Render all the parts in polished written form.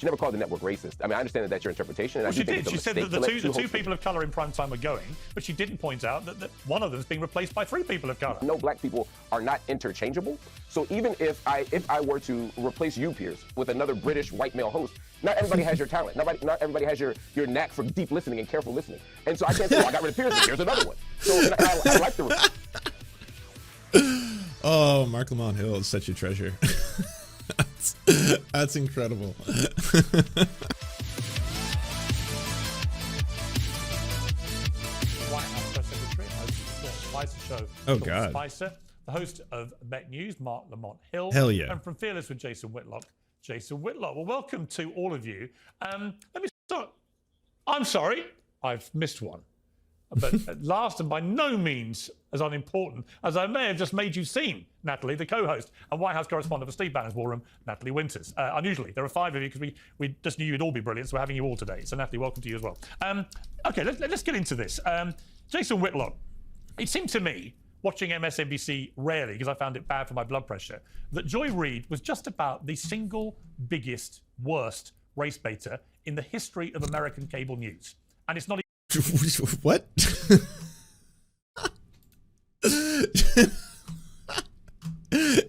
She never called the network racist. I mean, I understand that that's your interpretation. And Well, I do she think did. it's a She said mistake that to let the two hosts people of colour in prime time are going, but she didn't point out that one of them is being replaced by 3 people of colour. No, black people are not interchangeable. So even if I were to replace you, Piers, with another British white male host, not everybody has your talent. Not everybody has your knack for deep listening and careful listening. And so I can't say, well, I got rid of Piers, but here's another one. So I like the. Oh, Marc Lamont Hill is such a treasure. That's incredible. White House press secretary, host of the Spicer show. Oh, Sean God. Spicer, the host of Met News, Marc Lamont Hill. Hell yeah. And from Fearless with Jason Whitlock, Jason Whitlock. Well, welcome to all of you. Let me start. I'm sorry, I've missed one. But at last, and by no means as unimportant as I may have just made you seem, Natalie, the co-host and White House correspondent for Steve Bannon's War Room, Natalie Winters. Unusually, there are 5 of you because we just knew you'd all be brilliant, so we're having you all today. So Natalie, welcome to you as well. Okay, let's get into this. Jason Whitlock, it seemed to me, watching MSNBC rarely, because I found it bad for my blood pressure, that Joy Reid was just about the single biggest, worst race baiter in the history of American cable news. And it's not What?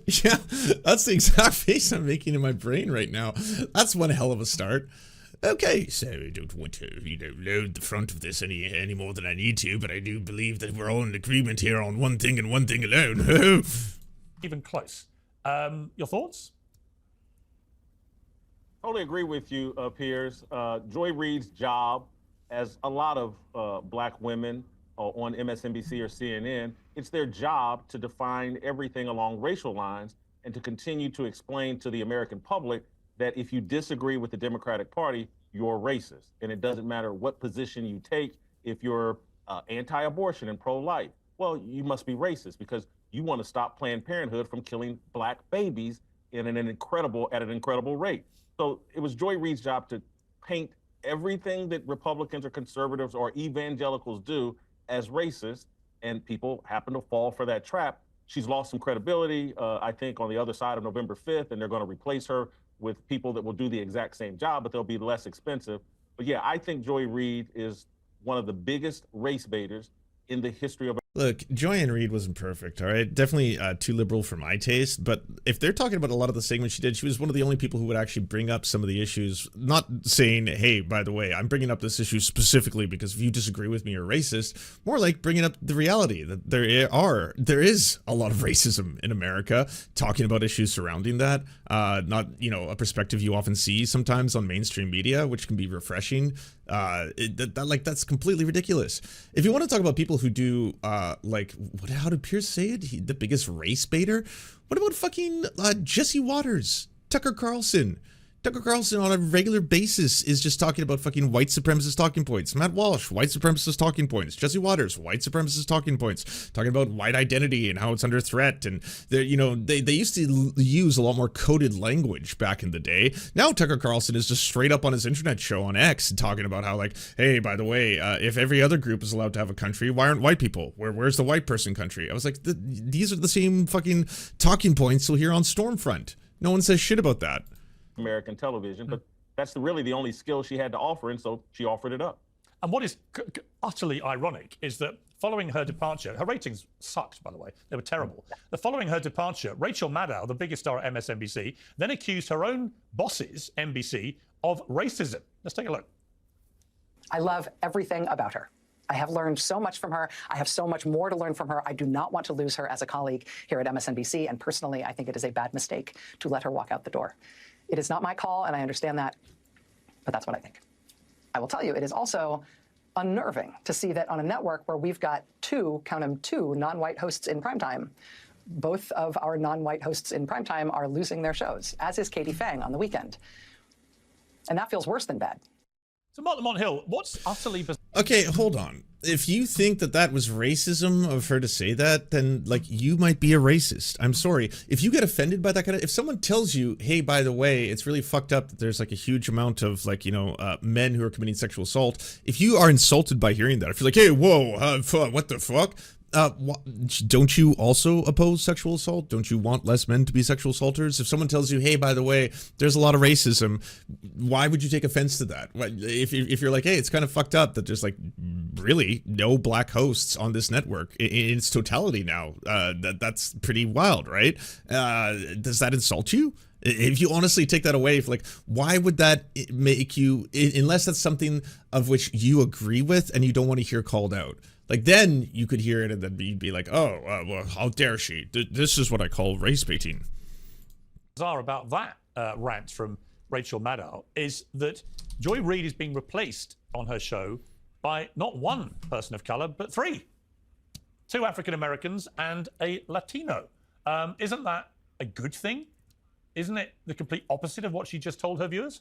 Yeah, that's the exact face I'm making in my brain right now. That's one hell of a start. Okay, so I don't want to, load the front of this any more than I need to, but I do believe that we're all in agreement here on one thing and one thing alone. even close. Your thoughts? Totally agree with you, Piers. Joy Reid's job, as a lot of black women on MSNBC or CNN, it's their job to define everything along racial lines and to continue to explain to the American public that if you disagree with the Democratic Party, you're racist. And it doesn't matter what position you take. If you're anti-abortion and pro-life, well, you must be racist because you want to stop Planned Parenthood from killing black babies at an incredible rate. So it was Joy Reid's job to paint everything that Republicans or conservatives or evangelicals do as racist, and people happen to fall for that trap. She's lost some credibility, I think, on the other side of November 5th, and they're going to replace her with people that will do the exact same job, but they'll be less expensive. But yeah, I think Joy Reid is one of the biggest race baiters in the history of. Look, Joanne Reid wasn't perfect, all right? Definitely too liberal for my taste, but if they're talking about a lot of the segments she did, she was one of the only people who would actually bring up some of the issues, not saying, hey, by the way, I'm bringing up this issue specifically because if you disagree with me, you're racist. More like bringing up the reality that there is a lot of racism in America, talking about issues surrounding that, not, a perspective you often see sometimes on mainstream media, which can be refreshing. That's completely ridiculous. If you want to talk about people who do how did Piers say it? The biggest race baiter? What about fucking Jesse Waters, Tucker Carlson? Tucker Carlson on a regular basis is just talking about fucking white supremacist talking points. Matt Walsh, white supremacist talking points. Jesse Waters, white supremacist talking points. Talking about white identity and how it's under threat. And they used to use a lot more coded language back in the day. Now Tucker Carlson is just straight up on his internet show on X talking about how hey, by the way, if every other group is allowed to have a country, why aren't white people? Where's the white person country? I was like, these are the same fucking talking points you'll hear on Stormfront. No one says shit about that. American television, but that's really the only skill she had to offer, and so she offered it up. And what is utterly ironic is that following her departure, her ratings sucked, by the way. They were terrible. Following her departure, Rachel Maddow, the biggest star at MSNBC, then accused her own bosses, NBC, of racism. Let's take a look. I love everything about her. I have learned so much from her. I have so much more to learn from her. I do not want to lose her as a colleague here at MSNBC. And personally, I think it is a bad mistake to let her walk out the door. It is not my call, and I understand that, but that's what I think. I will tell you, it is also unnerving to see that on a network where we've got two non-white hosts in primetime, both of our non-white hosts in primetime are losing their shows, as is Katie Fang on the weekend. And that feels worse than bad. So Marc Lamont Hill, what's utterly bizarre? Okay, hold on. If you think that was racism of her to say that, then you might be a racist. I'm sorry. If you get offended by that if someone tells you, hey, by the way, it's really fucked up that there's a huge amount of men who are committing sexual assault. If you are insulted by hearing that, if you're like, hey, whoa, what the fuck? Don't you also oppose sexual assault? Don't you want less men to be sexual assaulters? If someone tells you, hey, by the way, there's a lot of racism, why would you take offense to that? If you're like, hey, it's kind of fucked up that there's like really no black hosts on this network in its totality now, that's pretty wild, right? Does that insult you? If you honestly take that away, like, why would that make you, unless that's something of which you agree with and you don't want to hear called out? Like, then you could hear it and then you'd be like, oh, well, how dare she? This is what I call race baiting. Bizarre about that rant from Rachel Maddow is that Joy Reid is being replaced on her show by not one person of color, but 3. 2 African Americans and a Latino. Isn't that a good thing? Isn't it the complete opposite of what she just told her viewers?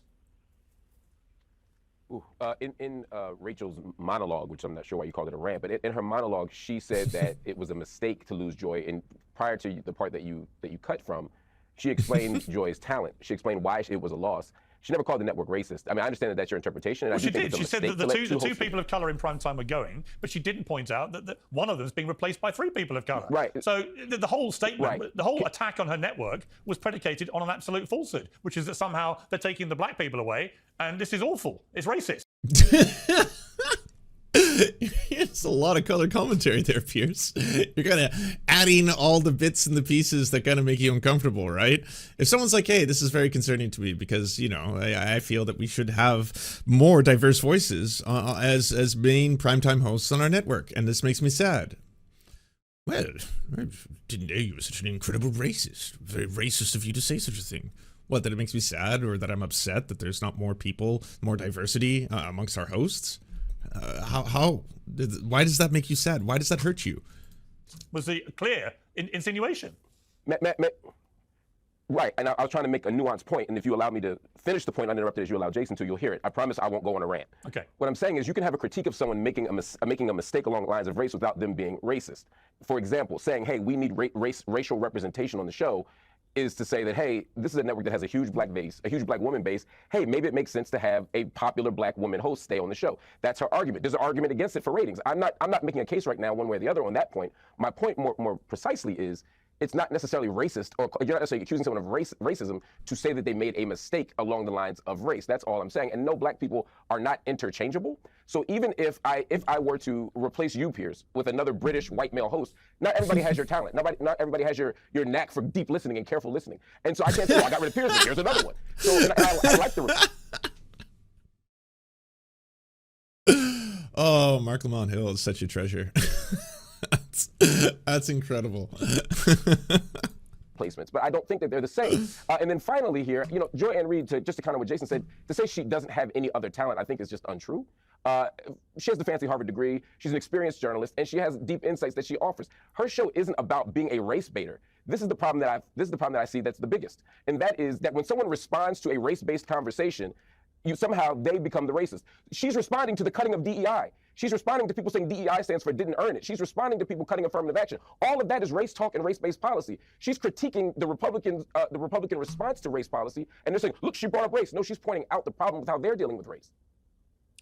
In Rachel's monologue, which I'm not sure why you called it a rant, but in her monologue, she said that it was a mistake to lose Joy. And prior to the part that you cut from, she explained Joy's talent. She explained why it was a loss. She never called the network racist. I mean, I understand that that's your interpretation. And Well, I do she think did. it's a She said that mistake the two people of colour in prime time were going, but she didn't point out that one of them is being replaced by 3 people of colour. Right. So the whole statement, Right. the whole attack on her network was predicated on an absolute falsehood, which is that somehow they're taking the black people away, and this is awful. It's racist. It's a lot of color commentary there, Piers. You're kind of adding all the bits and the pieces that kind of make you uncomfortable, right? If someone's like, hey, this is very concerning to me because, you know, I feel that we should have more diverse voices as main primetime hosts on our network, and this makes me sad. Well, I didn't know you were such an incredible racist. Very racist of you to say such a thing. What, that it makes me sad or that I'm upset that there's not more people, more diversity amongst our hosts? Why does that make you sad? Why does that hurt you? Was the clear insinuation? Right, and I was trying to make a nuanced point, and if you allow me to finish the point uninterrupted as you allow Jason to, you'll hear it. I promise I won't go on a rant. Okay. What I'm saying is you can have a critique of someone making a mistake along the lines of race without them being racist. For example, saying, hey, we need racial representation on the show is to say that, hey, this is a network that has a huge black base, a huge black woman base. Hey, maybe it makes sense to have a popular black woman host stay on the show. That's her argument. There's an argument against it for ratings. I'm not making a case right now one way or the other on that point. My point more precisely is it's not necessarily racist, or you're not necessarily accusing someone of racism to say that they made a mistake along the lines of race. That's all I'm saying. And no, black people are not interchangeable. So even if I were to replace you, Piers, with another British white male host, not everybody has your talent. Not everybody has your knack for deep listening and careful listening. And so I can't say, well, I got rid of Piers, but here's another one. So and I like the. Oh, Marc Lamont Hill is such a treasure. That's incredible. Placements, but I don't think that they're the same. And then finally here, you know, Joy Ann Reid, just to kind of what Jason said, to say she doesn't have any other talent, I think is just untrue. She has the fancy Harvard degree, she's an experienced journalist, and she has deep insights that she offers. Her show isn't about being a race baiter. This is the problem that I see that's the biggest. And that is that when someone responds to a race-based conversation, somehow they become the racist. She's responding to the cutting of DEI. She's responding to people saying DEI stands for didn't earn it. She's responding to people cutting affirmative action. All of that is race talk and race-based policy. She's critiquing the Republican response to race policy, and they're saying, look, she brought up race. No, she's pointing out the problem with how they're dealing with race.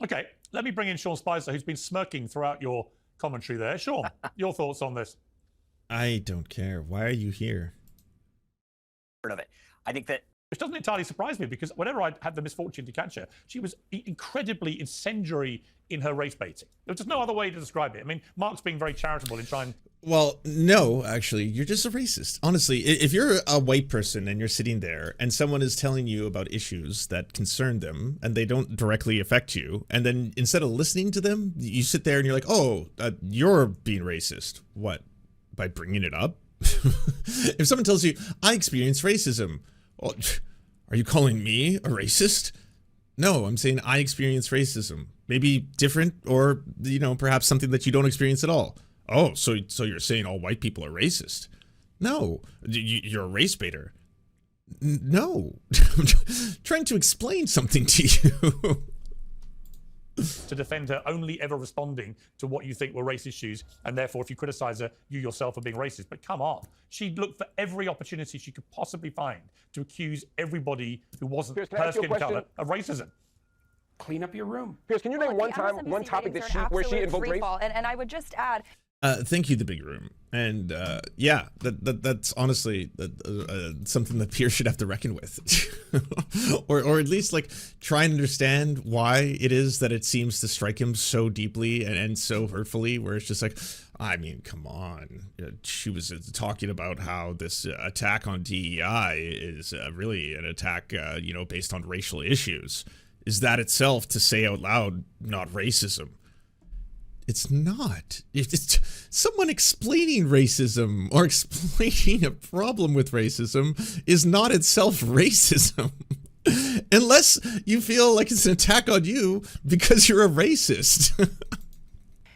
Okay, let me bring in Sean Spicer, who's been smirking throughout your commentary there. Sean, your thoughts on this? I don't care. Why are you here? Of it. I think that. Which doesn't entirely surprise me, because whenever I had the misfortune to catch her, she was incredibly incendiary in her race baiting. There's just no other way to describe it. I mean, Mark's being very charitable in trying. Well, no, actually, you're just a racist. Honestly, if you're a white person and you're sitting there and someone is telling you about issues that concern them and they don't directly affect you, and then instead of listening to them, you sit there and you're like, oh, you're being racist. What? By bringing it up? If someone tells you, I experience racism, well, are you calling me a racist? No, I'm saying I experience racism. Maybe different, or, you know, perhaps something that you don't experience at all. Oh, so you're saying all white people are racist? No, you're a race baiter. No, I'm trying to explain something to you. To defend her only ever responding to what you think were race issues, and therefore if you criticize her, you yourself are being racist. But come on, she'd look for every opportunity she could possibly find to accuse everybody who wasn't her skin color of racism. Clean up your room. Piers, can you name one topic that where she invoked race? And I would just add, Thank you, the big room, and yeah, that's honestly something that Piers should have to reckon with, or at least like try and understand why it is that it seems to strike him so deeply and so hurtfully. Where it's just like, I mean, come on, she was talking about how this attack on DEI is really an attack, based on racial issues. Is that itself, to say out loud, not racism? It's not. It's someone explaining racism or explaining a problem with racism is not itself racism. Unless you feel like it's an attack on you because you're a racist.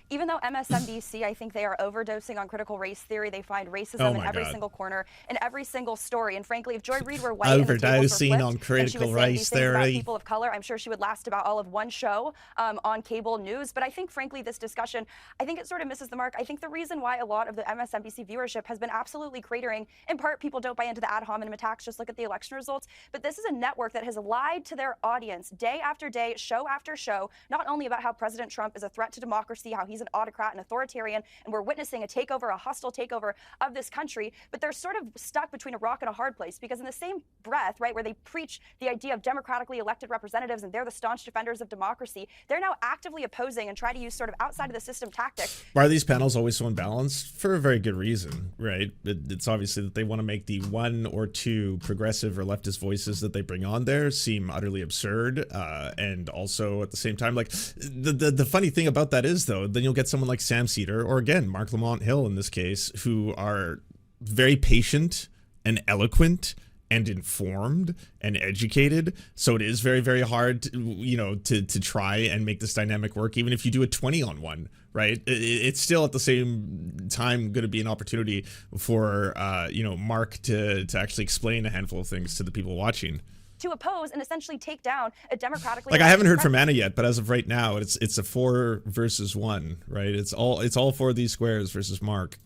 Even though MSNBC, I think they are overdosing on critical race theory. They find racism in every single corner, in every single story. And frankly, if Joy Reid were white and the tables were flipped, on critical and she was saying race these things about theory. people of color, I'm sure she would last about all of one show on cable news. But I think, frankly, this discussion, I think it sort of misses the mark. I think the reason why a lot of the MSNBC viewership has been absolutely cratering, in part, people don't buy into the ad hominem attacks. Just look at the election results. But this is a network that has lied to their audience day after day, show after show, not only about how President Trump is a threat to democracy, how he's an autocrat and authoritarian, and we're witnessing a takeover, a hostile takeover of this country, but they're sort of stuck between a rock and a hard place, because in the same breath, right, where they preach the idea of democratically elected representatives and they're the staunch defenders of democracy, they're now actively opposing and try to use sort of outside of the system tactics. Why are these panels always so unbalanced? For a very good reason, right? It's obviously that they want to make the one or two progressive or leftist voices that they bring on there seem utterly absurd, and also at the same time, like, the funny thing about that is, though, then you'll get someone like Sam Cedar, or again, Marc Lamont Hill in this case, who are very patient and eloquent and informed and educated. So it is very, very hard to try and make this dynamic work, even if you do a 20-on-1, right? It's still at the same time going to be an opportunity for Marc to actually explain a handful of things to the people watching, to oppose and essentially take down a democratically. Like, I haven't heard from Anna yet, but as of right now, it's a 4 versus 1, right? It's all 4 of these squares versus Marc.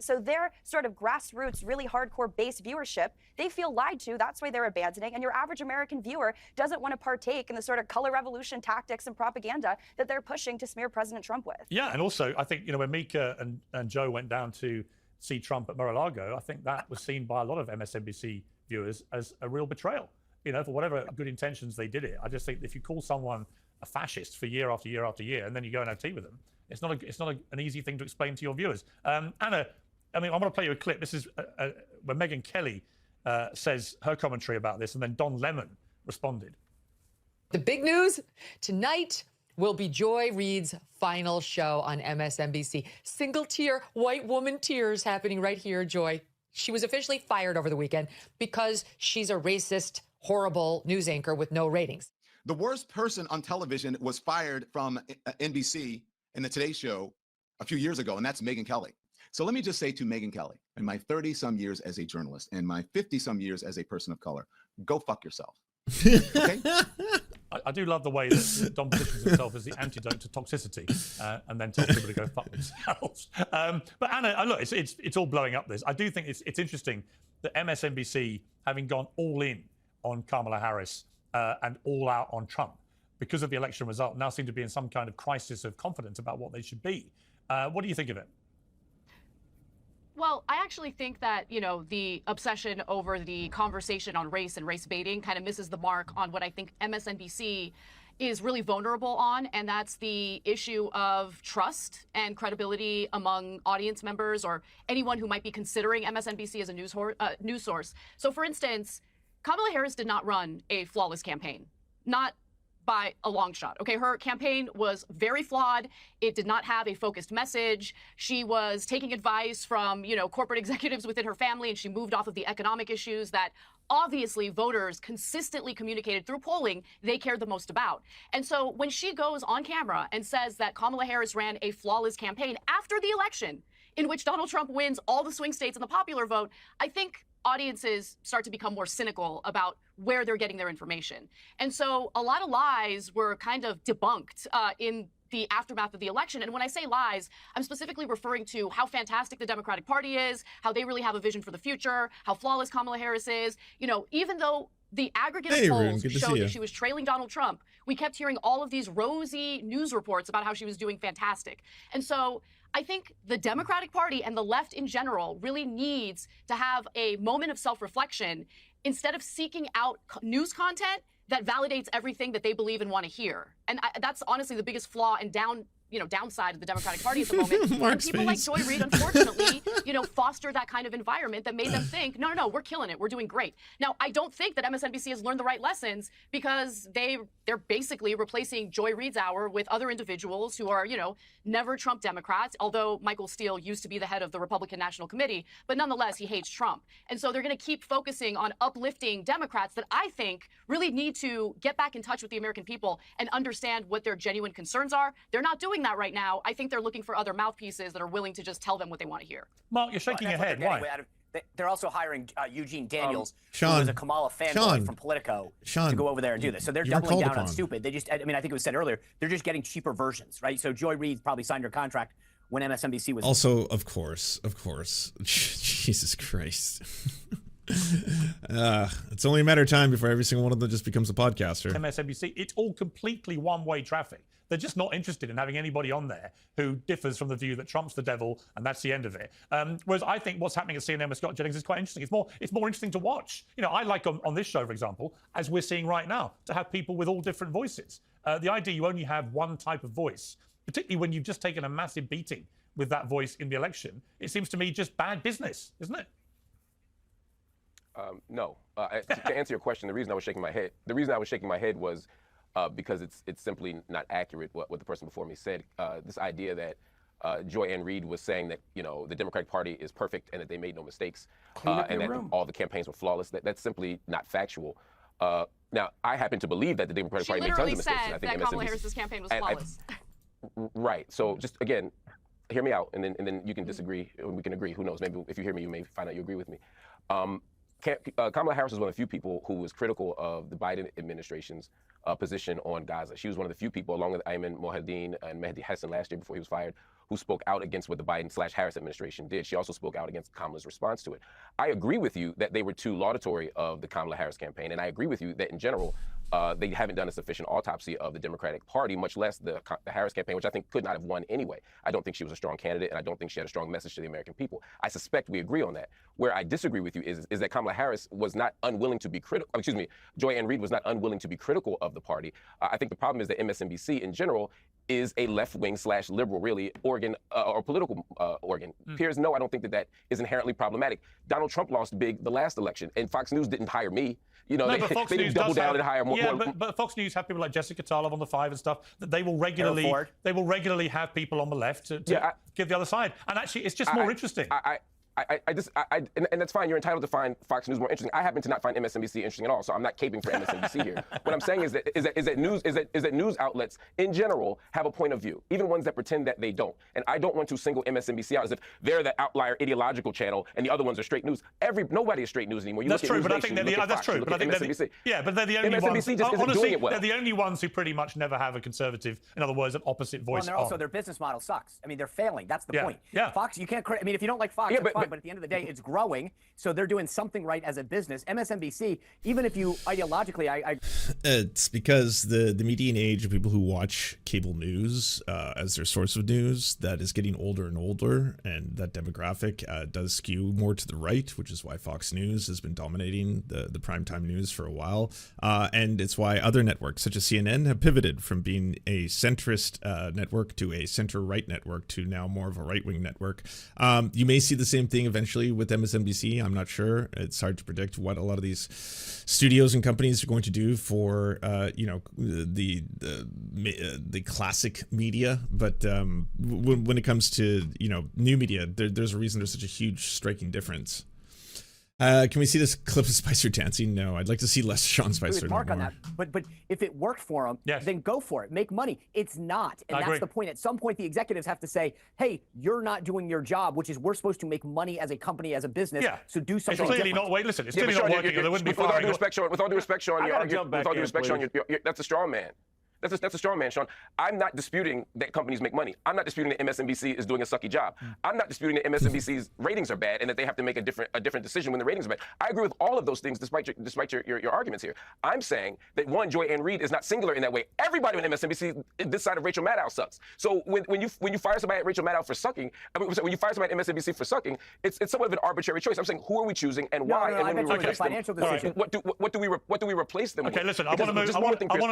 So their sort of grassroots, really hardcore base viewership, they feel lied to. That's why they're abandoning. And your average American viewer doesn't want to partake in the sort of color revolution tactics and propaganda that they're pushing to smear President Trump with. Yeah, and also I think, when Mika and Joe went down to see Trump at Mar-a-Lago, I think that was seen by a lot of MSNBC viewers as a real betrayal. For whatever good intentions they did it. I just think if you call someone a fascist for year after year after year, and then you go and have tea with them, it's not an easy thing to explain to your viewers. Anna, I want to play you a clip. This is when Megyn Kelly says her commentary about this, and then Don Lemon responded. The big news tonight will be Joy Reid's final show on MSNBC. Single tear, white woman tears happening right here, Joy. She was officially fired over the weekend because she's a racist, horrible news anchor with no ratings. The worst person on television was fired from NBC in the Today Show a few years ago, and that's Megyn Kelly. So let me just say to Megyn Kelly, in my 30-some years as a journalist and my 50-some years as a person of color, go fuck yourself. Okay? I do love the way that Don positions himself as the antidote to toxicity, and then tells people to go fuck themselves. But Anna, look, it's all blowing up this. I do think it's interesting that MSNBC, having gone all in on Kamala Harris and all out on Trump because of the election result, now seem to be in some kind of crisis of confidence about what they should be. What do you think of it? Well, I actually think that, the obsession over the conversation on race and race baiting kind of misses the mark on what I think MSNBC is really vulnerable on, and that's the issue of trust and credibility among audience members or anyone who might be considering MSNBC as a news source. So, for instance, Kamala Harris did not run a flawless campaign, not by a long shot. Okay, her campaign was very flawed. It did not have a focused message. She was taking advice from, corporate executives within her family, and she moved off of the economic issues that obviously voters consistently communicated through polling they cared the most about. And so when she goes on camera and says that Kamala Harris ran a flawless campaign after the election, in which Donald Trump wins all the swing states in the popular vote, I think audiences start to become more cynical about where they're getting their information. And so a lot of lies were kind of debunked in the aftermath of the election. And when I say lies, I'm specifically referring to how fantastic the Democratic Party is, how they really have a vision for the future, how flawless Kamala Harris is. Even though the aggregate of polls showed that she was trailing Donald Trump, we kept hearing all of these rosy news reports about how she was doing fantastic. And so I think the Democratic Party and the left in general really needs to have a moment of self-reflection instead of seeking out news content that validates everything that they believe and want to hear. And that's honestly the biggest flaw and downside of the Democratic Party at the moment. And people like Joy Reid, unfortunately, foster that kind of environment that made them think, no, we're killing it. We're doing great. Now, I don't think that MSNBC has learned the right lessons because they're basically replacing Joy Reid's hour with other individuals who are, never Trump Democrats, although Michael Steele used to be the head of the Republican National Committee, but nonetheless, he hates Trump. And so they're going to keep focusing on uplifting Democrats that I think really need to get back in touch with the American people and understand what their genuine concerns are. They're not doing that right now. I think they're looking for other mouthpieces that are willing to just tell them what they want to hear. Mark, you're shaking your head. Why? They're also hiring Eugene Daniels, Sean, who was a Kamala fanboy from Politico, to go over there and do this. So they're doubling down on stupid. They just, I think it was said earlier, they're just getting cheaper versions, right? So Joy Reid probably signed her contract when MSNBC was. Also, of course. Jesus Christ. It's only a matter of time before every single one of them just becomes a podcaster. MSNBC, it's all completely one-way traffic. They're just not interested in having anybody on there who differs from the view that Trump's the devil and that's the end of it. Whereas I think what's happening at CNN with Scott Jennings is quite interesting. It's more interesting to watch. I like on this show, for example, as we're seeing right now, to have people with all different voices. The idea you only have one type of voice, particularly when you've just taken a massive beating with that voice in the election, it seems to me just bad business, isn't it? No. To answer your question, the reason I was shaking my head was because it's simply not accurate what the person before me said. This idea that Joy Ann Reid was saying that the Democratic Party is perfect and that they made no mistakes and that all the campaigns were flawless. That's simply not factual. Now, I happen to believe that the Democratic Party made tons of mistakes. She literally said that Kamala Harris's campaign was flawless. Right. So just again, hear me out, and then you can disagree, or we can agree. Who knows? Maybe if you hear me, you may find out you agree with me. Kamala Harris was one of the few people who was critical of the Biden administration's position on Gaza. She was one of the few people, along with Ayman Mohyeldin and Mehdi Hassan last year before he was fired, who spoke out against what the Biden/Harris administration did. She also spoke out against Kamala's response to it. I agree with you that they were too laudatory of the Kamala Harris campaign, and I agree with you that in general, they haven't done a sufficient autopsy of the Democratic Party, much less the Harris campaign, which I think could not have won anyway. I don't think she was a strong candidate, and I don't think she had a strong message to the American people. I suspect we agree on that. Where I disagree with you is that Kamala Harris was not unwilling to be critical. Joy Ann Reid was not unwilling to be critical of the party. I think the problem is that MSNBC in general is a left-wing/liberal, really, organ or political organ. Piers, no, I don't think that is inherently problematic. Donald Trump lost big the last election, and Fox News didn't hire me. They didn't double down and hire more. Yeah, but Fox News have people like Jessica Tarlov on the 5 and stuff that they will regularly have people on the left to give the other side. And actually, it's just more interesting. And that's fine. You're entitled to find Fox News more interesting. I happen to not find MSNBC interesting at all, so I'm not caping for MSNBC here. What I'm saying is that news outlets in general have a point of view, even ones that pretend that they don't. And I don't want to single MSNBC out as if they're the outlier ideological channel and the other ones are straight news. Nobody is straight news anymore. That's true, but I think they're the only ones. MSNBC just isn't doing it well. They're the only ones who pretty much never have a conservative, in other words, an opposite voice. Well, their business model sucks. I mean, they're failing. That's the point. Yeah. Fox, you can't. I mean, if you don't like Fox, that's fine. But at the end of the day, it's growing, so they're doing something right as a business. MSNBC, even if you ideologically, it's because the median age of people who watch cable news as their source of news, that is getting older and older, and that demographic does skew more to the right, which is why Fox News has been dominating the primetime news for a while, and it's why other networks such as CNN have pivoted from being a centrist network to a center-right network to now more of a right-wing network. You may see the same thing eventually with MSNBC. I'm not sure. It's hard to predict what a lot of these studios and companies are going to do for the classic media. But when it comes to new media, there's a reason there's such a huge striking difference. Can we see this clip of Spicer dancing? No, I'd like to see less Sean Spicer. Mark on that. But if it worked for him, then go for it. Make money. It's not. And that's the point. At some point, the executives have to say, hey, you're not doing your job, which is we're supposed to make money as a company, as a business. Yeah. So do something different. It's clearly not. Wait, listen. It's clearly not working. There wouldn't be with all due respect, Sean, that's a straw man. That's a strong man, Sean. I'm not disputing that companies make money. I'm not disputing that MSNBC is doing a sucky job. I'm not disputing that MSNBC's ratings are bad and that they have to make a different decision when the ratings are bad. I agree with all of those things, despite your arguments here. I'm saying that one, Joy and Reid is not singular in that way. Everybody on MSNBC, this side of Rachel Maddow, sucks. So when you fire somebody at Rachel Maddow for sucking, when you fire somebody at MSNBC for sucking, it's somewhat of an arbitrary choice. I'm saying, who are we choosing and why? No, and I meant the financial decision. What do we replace them with? Okay, listen, I want to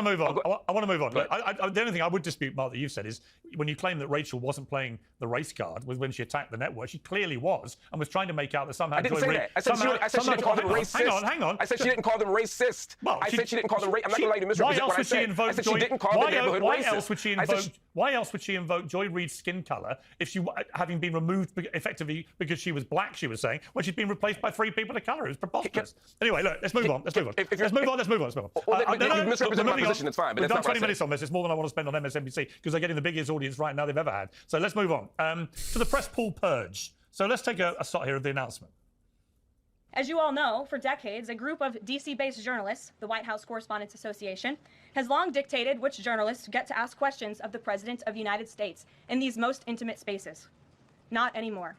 move on. I want to move on. The only thing I would dispute, Mark, that you've said is when you claim that Rachel wasn't playing the race card when she attacked the network, she clearly was and was trying to make out that somehow. I didn't say that. I said she didn't call them racist. Hang on. I said she didn't call them racist. I said she didn't call them racist. I'm not going to allow you to misrepresent what I said. I said she didn't call the neighborhood racist. Why else would she invoke Joy Reid's skin colour if she, having been removed effectively because she was black, she was saying, when she'd been replaced by 3 people of colour? It was preposterous. Anyway, look, let's move on. Let's move on. You've misrepresented my position, it's fine. But we've done 20 minutes on this. It's more than I want to spend on MSNBC because they're getting the biggest audience right now they've ever had. So let's move on to the press pool purge. So let's take a start here of the announcement. As you all know, for decades, a group of DC-based journalists, the White House Correspondents Association, has long dictated which journalists get to ask questions of the President of the United States in these most intimate spaces. Not anymore.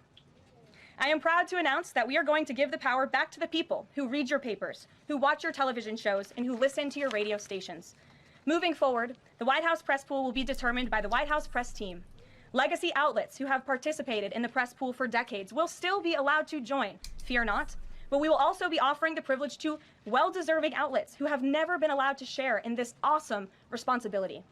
I am proud to announce that we are going to give the power back to the people who read your papers, who watch your television shows, and who listen to your radio stations. Moving forward, the White House press pool will be determined by the White House press team. Legacy outlets who have participated in the press pool for decades will still be allowed to join, fear not. But we will also be offering the privilege to well-deserving outlets who have never been allowed to share in this awesome responsibility.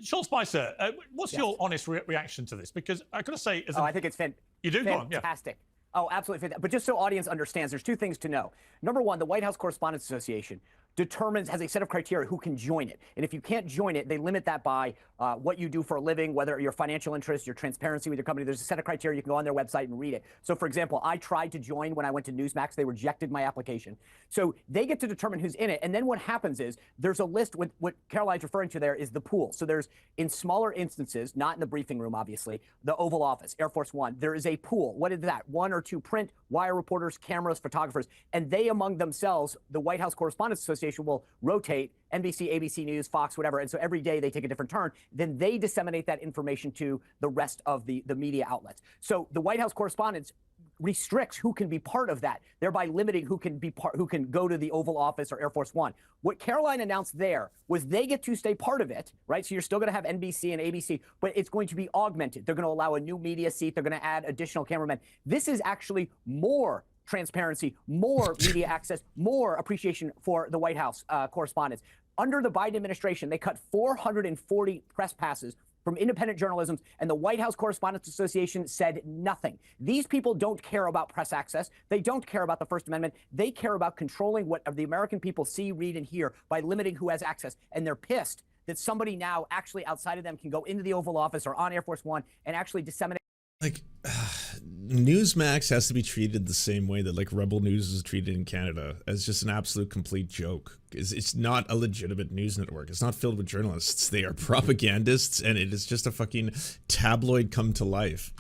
Sean Spicer, what's your honest reaction to this? Because I gotta say, I think it's you do? Fantastic. Oh, absolutely. But just so audience understands, there's 2 things to know. Number one, the White House Correspondents Association has a set of criteria who can join it. And if you can't join it, they limit that by what you do for a living, whether your financial interest, your transparency with your company. There's a set of criteria. You can go on their website and read it. So, for example, I tried to join when I went to Newsmax. They rejected my application. So they get to determine who's in it. And then what happens is there's a list with what Caroline's referring to there is the pool. So there's, in smaller instances, not in the briefing room, obviously, the Oval Office, Air Force One, there is a pool. What is that? 1 or 2 print, wire reporters, cameras, photographers. And they among themselves, the White House Correspondents Association will rotate NBC, ABC News, Fox, whatever. And so every day they take a different turn. Then they disseminate that information to the rest of the media outlets. So the White House Correspondents restricts who can be part of that, thereby limiting who can go to the Oval Office or Air Force One. What Caroline announced there was they get to stay part of it, right? So you're still going to have NBC and ABC, but it's going to be augmented. They're going to allow a new media seat. They're going to add additional cameramen. This is actually more transparency, more media access, more appreciation for the White House correspondents. Under the Biden administration, they cut 440 press passes from independent journalism, and the White House Correspondents Association said nothing. These people don't care about press access. They don't care about the First Amendment. They care about controlling what the American people see, read, and hear by limiting who has access. And they're pissed that somebody now actually outside of them can go into the Oval Office or on Air Force One and actually disseminate. Like, Newsmax has to be treated the same way that like Rebel News is treated in Canada, as just an absolute complete joke. It's not a legitimate news network. It's not filled with journalists. They are propagandists, and it is just a fucking tabloid come to life.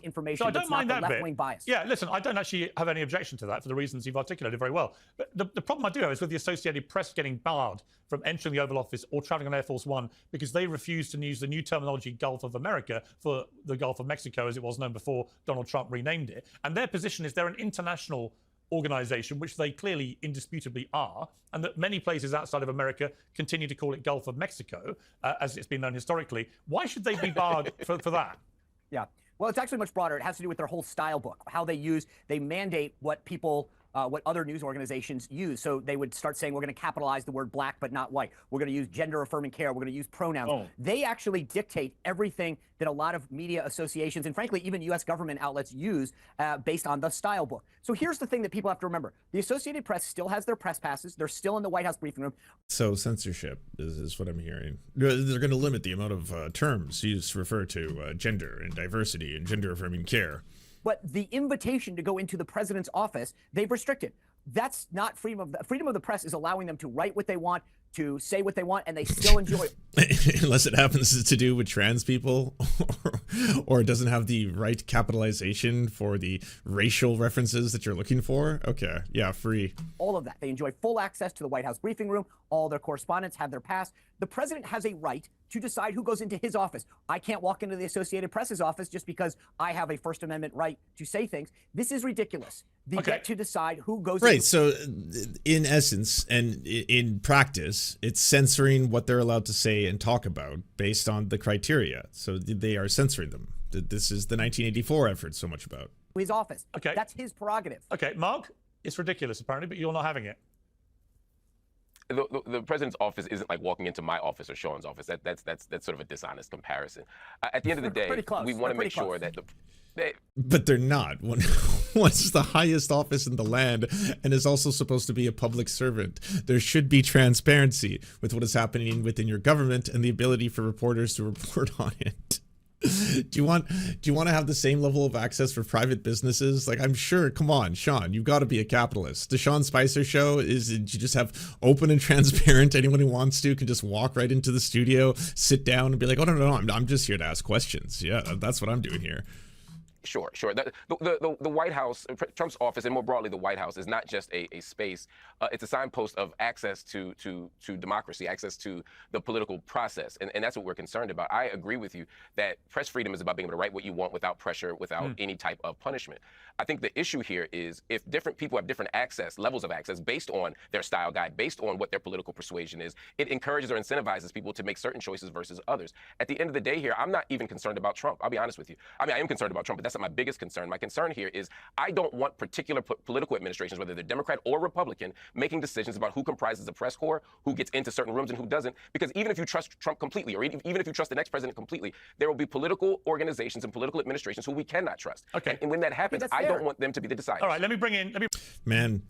Information. So I don't mind that left-wing bias. Yeah, listen, I don't actually have any objection to that for the reasons you've articulated very well. But the problem I do have is with the Associated Press getting barred from entering the Oval Office or traveling on Air Force One because they refused to use the new terminology Gulf of America for the Gulf of Mexico, as it was known before Donald Trump renamed it. And their position is they're an international organization, which they clearly indisputably are, and that many places outside of America continue to call it Gulf of Mexico, as it's been known historically. Why should they be barred for that? Yeah. Well, it's actually much broader. It has to do with their whole style book, how they mandate what people, what other news organizations use. So they would start saying, we're going to capitalize the word black, but not white. We're going to use gender affirming care. We're going to use pronouns. Oh. They actually dictate everything that a lot of media associations and frankly, even U.S. government outlets use based on the style book. So here's the thing that people have to remember. The Associated Press still has their press passes. They're still in the White House briefing room. So censorship is what I'm hearing. They're going to limit the amount of terms used to refer to gender and diversity and gender affirming care. But the invitation to go into the president's office, they've restricted. That's not freedom of the press is allowing them to write what they want, to say what they want, and they still enjoy it. Unless it happens to do with trans people, or it doesn't have the right capitalization for the racial references that you're looking for. Okay, yeah, free. All of that. They enjoy full access to the White House briefing room. All their correspondents have their pass. The president has a right to decide who goes into his office. I can't walk into the Associated Press's office just because I have a First Amendment right to say things. This is ridiculous. They get to decide who goes right. So in essence and in practice, it's censoring what they're allowed to say and talk about based on the criteria. So they are censoring them. This is the 1984 I've heard so much about. His office. Okay. That's his prerogative. Okay, Mark, it's ridiculous apparently, but you're not having it. The president's office isn't like walking into my office or Sean's office. That's sort of a dishonest comparison. At the end of the day, we want to make sure that but they're not. One's the highest office in the land and is also supposed to be a public servant. There should be transparency with what is happening within your government and the ability for reporters to report on it. Do you want to have the same level of access for private businesses? Like, I'm sure, come on, Sean, you've got to be a capitalist. The Sean Spicer show is you just have open and transparent. Anyone who wants to can just walk right into the studio, sit down and be like, oh, no, I'm just here to ask questions. Yeah, that's what I'm doing here. Sure. The White House, Trump's office, and more broadly the White House, is not just a space. It's a signpost of access to democracy, access to the political process, and that's what we're concerned about. I agree with you that press freedom is about being able to write what you want without pressure, without any type of punishment. I think the issue here is if different people have different levels of access based on their style guide, based on what their political persuasion is, it encourages or incentivizes people to make certain choices versus others. At the end of the day here, I'm not even concerned about Trump. I'll be honest with you. I mean, I am concerned about Trump, but that's not my biggest concern. My concern here is I don't want particular political administrations, whether they're Democrat or Republican, making decisions about who comprises the press corps, who gets into certain rooms and who doesn't. Because even if you trust Trump completely, or even if you trust the next president completely, there will be political organizations and political administrations who we cannot trust. Okay. And when that happens, I don't want them to be the deciders. All right, let me bring in. Man,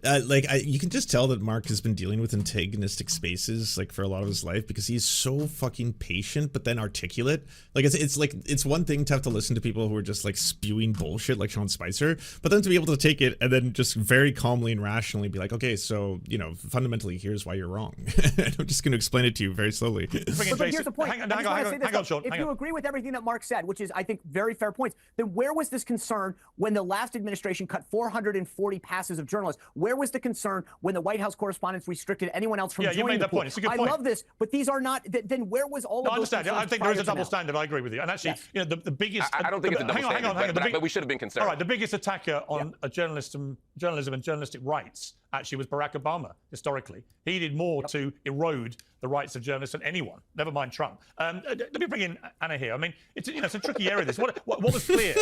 you can just tell that Mark has been dealing with antagonistic spaces like for a lot of his life because he's so fucking patient, but then articulate. Like it's one thing to have to listen to people who are just like spewing bullshit like Sean Spicer, but then to be able to take it and then just very calmly and rationally be like, okay, so fundamentally here's why you're wrong. I'm just going to explain it to you very slowly. But here's the point. Hang on, Sean. If you agree with everything that Mark said, which is I think very fair points, then where was this concern when the last administration cut 440 passes of journalists? Where was the concern when the White House correspondents restricted anyone else from joining you made that point. It's a good point. I love this, but these are not. Then where was all of those? I understand. I think there is a double standard. I agree with you. And actually, the biggest. I don't think it's a double standard. But we should have been concerned. All right, the biggest attacker on journalism and journalistic rights actually was Barack Obama, historically. He did more to erode the rights of journalists than anyone, never mind Trump. Let me bring in Anna here. I mean, it's a tricky area, this. What was clear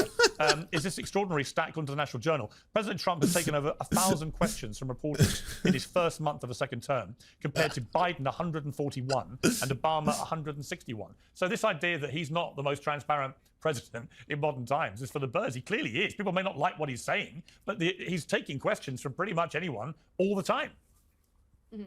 is this extraordinary stat according to the National Journal. President Trump has taken over 1,000 questions from reporters in his first month of a second term, compared to Biden 141 and Obama 161. So this idea that he's not the most transparent president in modern times is for the birds. He clearly is. People may not like what he's saying, but he's taking questions from pretty much anyone all the time. Mm-hmm.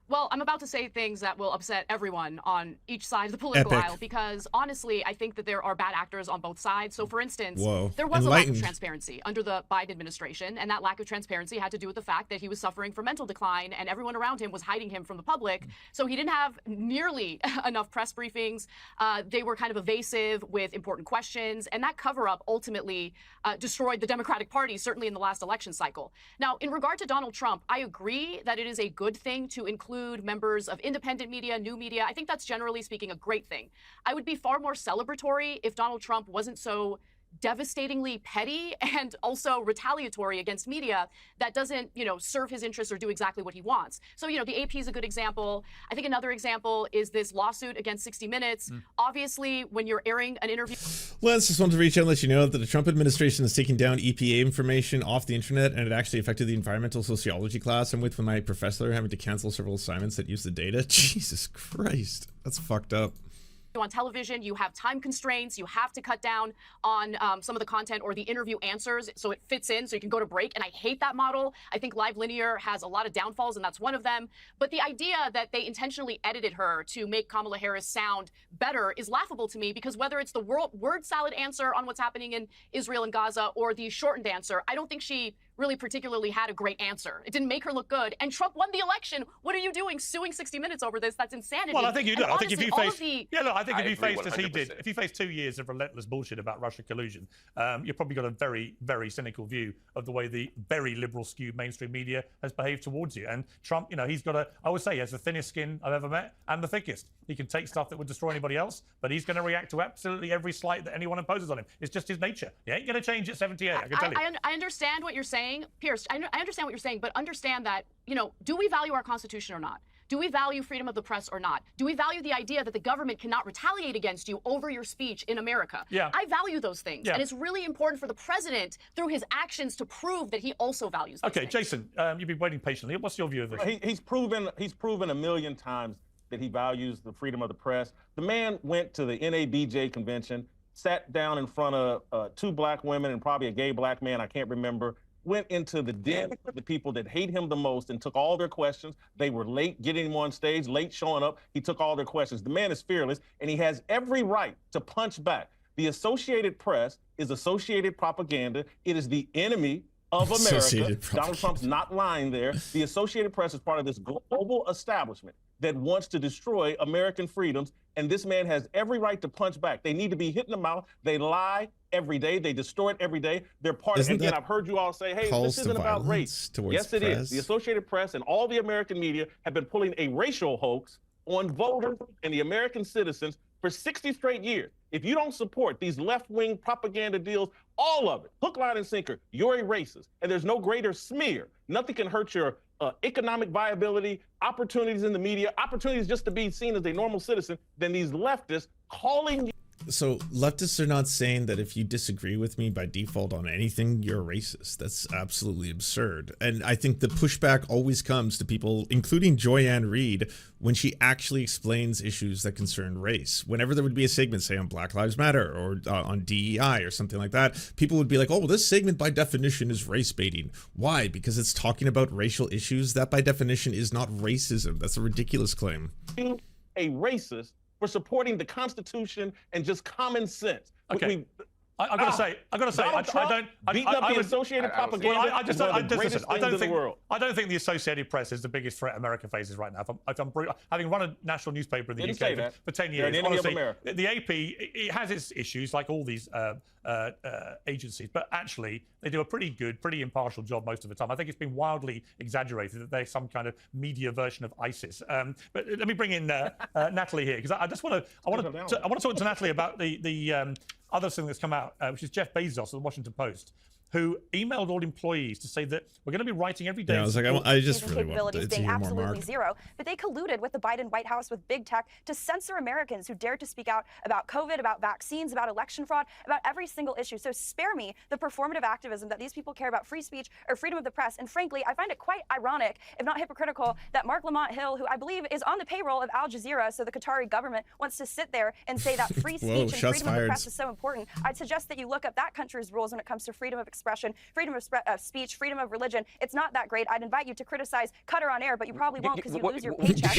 Well, I'm about to say things that will upset everyone on each side of the political aisle because, honestly, I think that there are bad actors on both sides. So, for instance, there was a lack of transparency under the Biden administration, and that lack of transparency had to do with the fact that he was suffering from mental decline, and everyone around him was hiding him from the public. So he didn't have nearly enough press briefings. They were kind of evasive with important questions, and that cover-up ultimately destroyed the Democratic Party, certainly in the last election cycle. Now, in regard to Donald Trump, I agree that it is a good thing to include members of independent media, new media. I think that's generally speaking a great thing. I would be far more celebratory if Donald Trump wasn't so devastatingly petty and also retaliatory against media that doesn't, serve his interests or do exactly what he wants. So, the AP is a good example. I think another example is this lawsuit against 60 Minutes. Obviously, when you're airing an interview... Let's just want to reach out and let you know that the Trump administration is taking down EPA information off the internet, and it actually affected the environmental sociology class I'm with my professor, having to cancel several assignments that use the data. Jesus Christ, that's fucked up. On television, you have time constraints. You have to cut down on some of the content or the interview answers so it fits in so you can go to break. And I hate that model. I think live linear has a lot of downfalls, and that's one of them. But the idea that they intentionally edited her to make Kamala Harris sound better is laughable to me, because whether it's the word salad answer on what's happening in Israel and Gaza or the shortened answer, I don't think she really particularly had a great answer. It didn't make her look good. And Trump won the election. What are you doing suing 60 Minutes over this? That's insanity. Well, I think you do. I think if you face, I think if you faced 100%. as he did, if you faced 2 years of relentless bullshit about Russia collusion, you've probably got a very, very cynical view of the way the very liberal skewed mainstream media has behaved towards you. And Trump, you know, he's got I would say he has the thinnest skin I've ever met and the thickest. He can take stuff that would destroy anybody else, but he's going to react to absolutely every slight that anyone imposes on him. It's just his nature. He ain't going to change at 78, I can tell you. I understand what you're saying, Piers. I understand what you're saying, but understand that, you know, do we value our Constitution or not? Do we value freedom of the press or not? Do we value the idea that the government cannot retaliate against you over your speech in America? Yeah. I value those things. Yeah. And it's really important for the president, through his actions, to prove that he also values those things. Jason, you've been waiting patiently. What's your view of this? He's proven a million times that he values the freedom of the press. The man went to the NABJ convention, sat down in front of 2 black women and probably a gay black man, I can't remember, went into the den of the people that hate him the most and took all their questions. They were late getting him on stage, late showing up. He took all their questions. The man is fearless, and he has every right to punch back. The Associated Press is Associated propaganda. It is the enemy of America. Donald Trump's not lying there. The Associated Press is part of this global establishment that wants to destroy American freedoms, and this man has every right to punch back. They need to be hit in the mouth. They lie every day. They distort every day. They're part of it. Again, I've heard you all say, hey, this isn't about race. Yes, it is. The Associated Press and all the American media have been pulling a racial hoax on voters and the American citizens for 60 straight years. If you don't support these left-wing propaganda deals, all of it, hook, line, and sinker, you're a racist. And there's no greater smear. Nothing can hurt your economic viability, opportunities in the media, opportunities just to be seen as a normal citizen than these leftists calling you. So leftists are not saying that if you disagree with me by default on anything, you're a racist. That's absolutely absurd. And I think the pushback always comes to people, including Joyanne Reid, when she actually explains issues that concern race. Whenever there would be a segment, say on Black Lives Matter or on DEI or something like that, people would be like, oh, well, this segment by definition is race baiting. Why? Because it's talking about racial issues. That by definition is not racism. That's a ridiculous claim. A racist for supporting the Constitution and just common sense. Okay. I gotta say, I don't. Beating up the Associated propaganda. Well, I don't think the Associated Press is the biggest threat America faces right now. If I'm having run a national newspaper in the UK for 10 years, honestly, the AP it has its issues like all these agencies, but actually they do a pretty good, pretty impartial job most of the time. I think it's been wildly exaggerated that they're some kind of media version of ISIS. But let me bring in Natalie here because I want to talk to Natalie about the other thing that's come out, which is Jeff Bezos of the Washington Post, who emailed all employees to say that we're going to be writing every day. Yeah, I was like, I just really want to being hear absolutely more, Marc. zero. But they colluded with the Biden White House, with big tech, to censor Americans who dared to speak out about COVID, about vaccines, about election fraud, about every single issue. So spare me the performative activism that these people care about free speech or freedom of the press. And frankly, I find it quite ironic, if not hypocritical, that Marc Lamont Hill, who I believe is on the payroll of Al Jazeera, so the Qatari government, wants to sit there and say that free speech and freedom of the press is so important. I'd suggest that you look up that country's rules when it comes to freedom of expression, freedom of speech, freedom of religion. It's not that great. I'd invite you to criticize Qatar on air, but you probably won't because you lose your paycheck.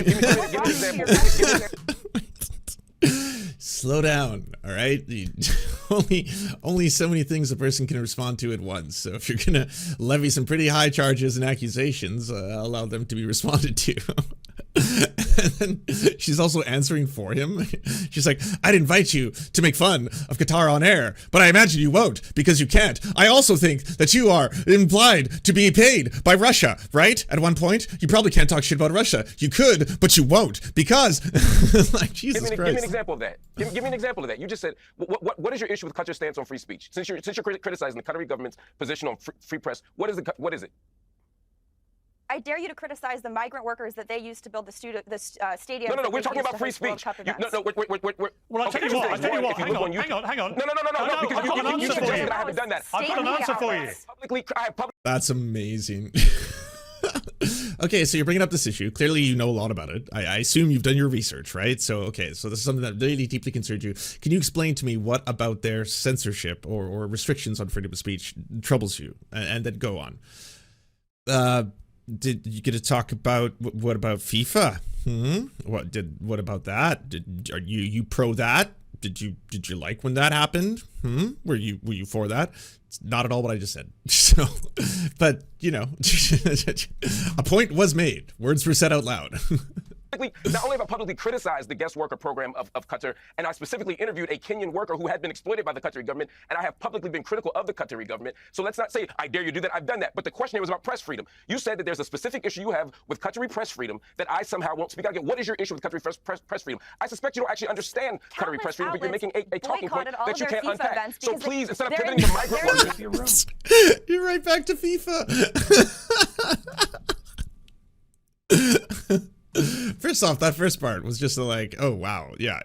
Slow down, all right? Only so many things a person can respond to at once. So if you're gonna levy some pretty high charges and accusations, allow them to be responded to. And then she's also answering for him. She's like, I'd invite you to make fun of Qatar on air, but I imagine you won't because you can't. I also think that you are implied to be paid by Russia, right? At one point, you probably can't talk shit about Russia. You could, but you won't because, like, Jesus Christ. Give me an example of that. Give me an example of that. You just said, what is your issue with Qatar's stance on free speech? Since you're criticizing the Qatari government's position on free press, what is it? I dare you to criticize the migrant workers that they used to build the stadium. No, we're talking about free speech. Well, I'll tell you what. Hang on. No, because you suggested that I haven't done that. I've got an answer for you. That's amazing. Okay, so you're bringing up this issue. Clearly, you know a lot about it. I assume you've done your research, right? So, okay, so this is something that really deeply concerns you. Can you explain to me what about their censorship or restrictions on freedom of speech troubles you? And then go on. Did you get to talk about what about FIFA? What about that? Are you pro that? Did you like when that happened? Were you for that? It's not at all what I just said. So, but, you know, a point was made. Words were said out loud. Not only have I publicly criticized the guest worker program of Qatar, and I specifically interviewed a Kenyan worker who had been exploited by the Qatari government, and I have publicly been critical of the Qatari government. So let's not say, I dare you do that. I've done that. But the question here was about press freedom. You said that there's a specific issue you have with Qatari press freedom that I somehow won't speak out again. What is your issue with Qatari press freedom? I suspect you don't actually understand Qatari press freedom, but you're making a talking point that you can't unpack. So please, instead of pivoting to migrant workers, you're right back to FIFA. First off, that first part was just like, oh, wow. Yeah.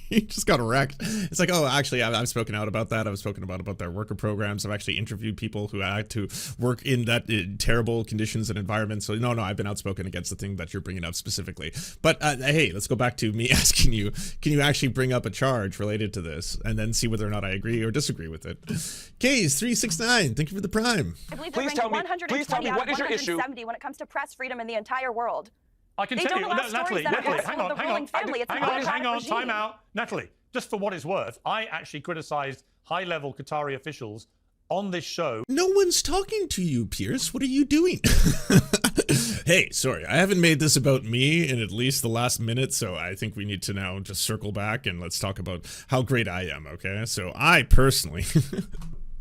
You just got wrecked. It's like, oh, actually, I've spoken out about that. I've spoken about their worker programs. I've actually interviewed people who had to work in that terrible conditions and environments. So no, I've been outspoken against the thing that you're bringing up specifically. But hey, let's go back to me asking you, can you actually bring up a charge related to this and then see whether or not I agree or disagree with it? Case 369, thank you for the prime. I believe please tell me what is your issue when it comes to press freedom in the entire world. I can tell you, Natalie, hang on, time out. Natalie, just for what it's worth, I actually criticized high-level Qatari officials on this show. No one's talking to you, Piers. What are you doing? Hey, sorry, I haven't made this about me in at least the last minute, so I think we need to now just circle back and let's talk about how great I am, okay? So I personally...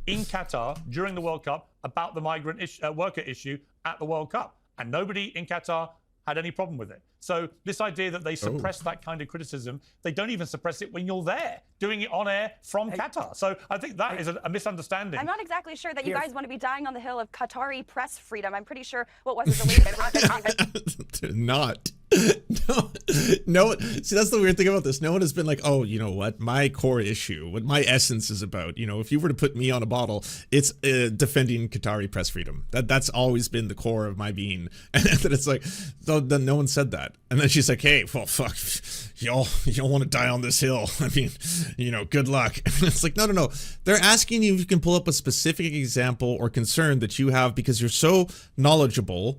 in Qatar, during the World Cup, about the migrant worker issue at the World Cup. And nobody in Qatar had any problem with it. So this idea that they suppress that kind of criticism, they don't even suppress it when you're there, doing it on air from Qatar. So I think that is a misunderstanding. I'm not exactly sure that you guys want to be dying on the hill of Qatari press freedom. I'm pretty sure what was it, They're not. No. See, that's the weird thing about this. No one has been like, oh, you know what? My core issue, what my essence is about. You know, if you were to put me on a bottle, it's defending Qatari press freedom. That's always been the core of my being. And then it's like, then no one said that. And then she's like, hey, well, fuck, y'all want to die on this hill. I mean, you know, good luck. And it's like, no. They're asking you if you can pull up a specific example or concern that you have because you're so knowledgeable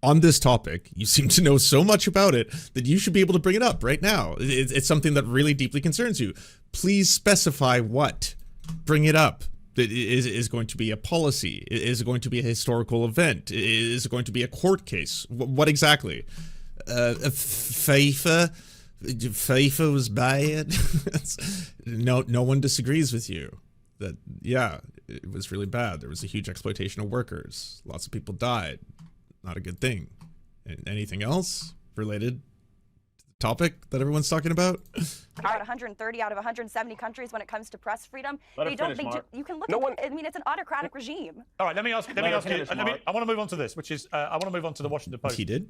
on this topic. You seem to know so much about it that you should be able to bring it up right now. It's something that really deeply concerns you. Please specify what. Bring it up. Is going to be a policy? Is it going to be a historical event? Is it going to be a court case? What exactly? FIFA was bad. No one disagrees with you. That, yeah, it was really bad. There was a huge exploitation of workers. Lots of people died. Not a good thing. Anything else related to the topic that everyone's talking about? About 130 out of 170 countries when it comes to press freedom. You can look at, I mean, it's an autocratic regime. All right, let me ask you. I want to move on to this, which is I want to move on to the Washington Post. He did.